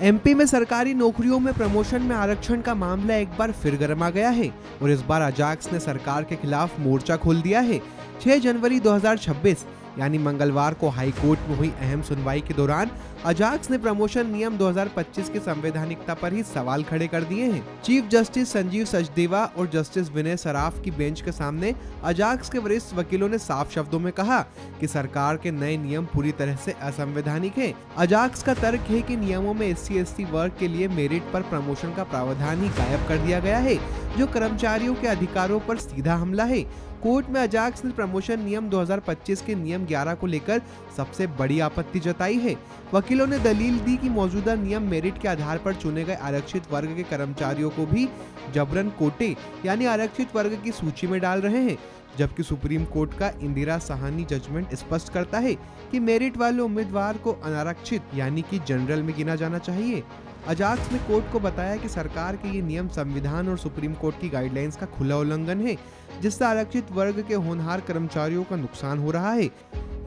MP में सरकारी नौकरियों में प्रमोशन में आरक्षण का मामला एक बार फिर गरमा गया है और इस बार अजाक्स ने सरकार के खिलाफ मोर्चा खोल दिया है। 6 जनवरी 2026 यानी मंगलवार को हाई कोर्ट में हुई अहम सुनवाई के दौरान अजाक्स ने प्रमोशन नियम 2025 की संवैधानिकता पर ही सवाल खड़े कर दिए हैं। चीफ जस्टिस संजीव सचदेवा और जस्टिस विनय सराफ की बेंच के सामने अजाक्स के वरिष्ठ वकीलों ने साफ शब्दों में कहा कि सरकार के नए नियम पूरी तरह से असंवैधानिक हैं। अजाक्स का तर्क है कि नियमों में SC/ST वर्ग के लिए मेरिट पर प्रमोशन का प्रावधान ही गायब कर दिया गया है, जो कर्मचारियों के अधिकारों पर सीधा हमला है। कोर्ट में अजाक्स ने प्रमोशन नियम 2025 के नियम 11 को लेकर सबसे बड़ी आपत्ति जताई है। वकीलों ने दलील दी कि मौजूदा नियम मेरिट के आधार पर चुने गए आरक्षित वर्ग के कर्मचारियों को भी जबरन कोटे यानी आरक्षित वर्ग की सूची में डाल रहे हैं, जबकि सुप्रीम कोर्ट का इंदिरा साहनी जजमेंट स्पष्ट करता है कि मेरिट वाले उम्मीदवार को अनारक्षित यानी कि जनरल में गिना जाना चाहिए। अजाक्स ने कोर्ट को बताया कि सरकार के ये नियम संविधान और सुप्रीम कोर्ट की गाइडलाइंस का खुला उल्लंघन है, जिससे आरक्षित वर्ग के होनहार कर्मचारियों का नुकसान हो रहा है।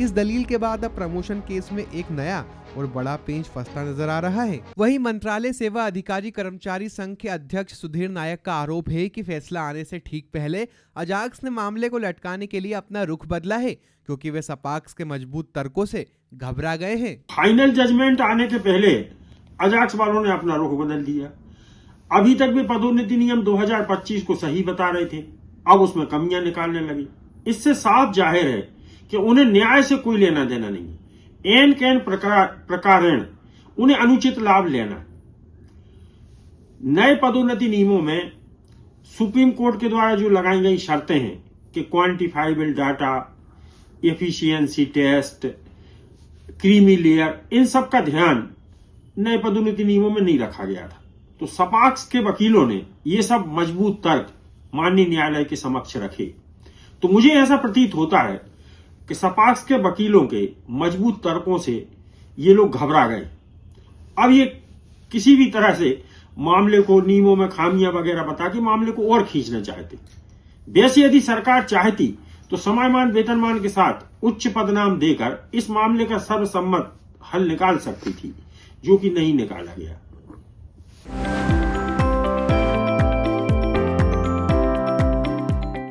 इस दलील के बाद अब प्रमोशन केस में एक नया और बड़ा पेंच फंसता नजर आ रहा है। वहीं मंत्रालय सेवा अधिकारी कर्मचारी संघ के अध्यक्ष सुधीर नायक का आरोप है कि फैसला आने से ठीक पहले अजाक्स ने मामले को लटकाने के लिए अपना रुख बदला है, क्योंकि वे सपाक्स के मजबूत तर्कों से घबरा गए हैं। फाइनल जजमेंट आने के पहले अजाक्स वालों ने अपना रुख बदल दिया। अभी तक भी पदोन्नति नियम 2025 को सही बता रहे थे, अब उसमें कमियां निकालने लगे। इससे साफ जाहिर है कि उन्हें न्याय से कोई लेना देना नहीं है। एन कैन प्रकारेण उन्हें अनुचित लाभ लेना। नए पदोन्नति नियमों में सुप्रीम कोर्ट के द्वारा जो लगाई गई शर्तें हैं कि quantifiable data, efficiency test, creamy layer, इन सब का ध्यान नए पदोन्नति नियमों में नहीं रखा गया था। तो सपाक्स के वकीलों ने ये सब मजबूत तर्क माननीय न्यायालय के समक्ष रखे। तो मुझे ऐसा प्रतीत होता है कि सपाक्स के वकीलों के मजबूत तर्कों से ये लोग घबरा गए। अब ये किसी भी तरह से मामले को नियमों में खामियां वगैरह बता के मामले को और खींचना चाहते। वैसे यदि सरकार चाहती तो समयमान वेतनमान के साथ उच्च पदनाम देकर इस मामले का सर्वसम्मत हल निकाल सकती थी, जो कि नहीं निकाला गया।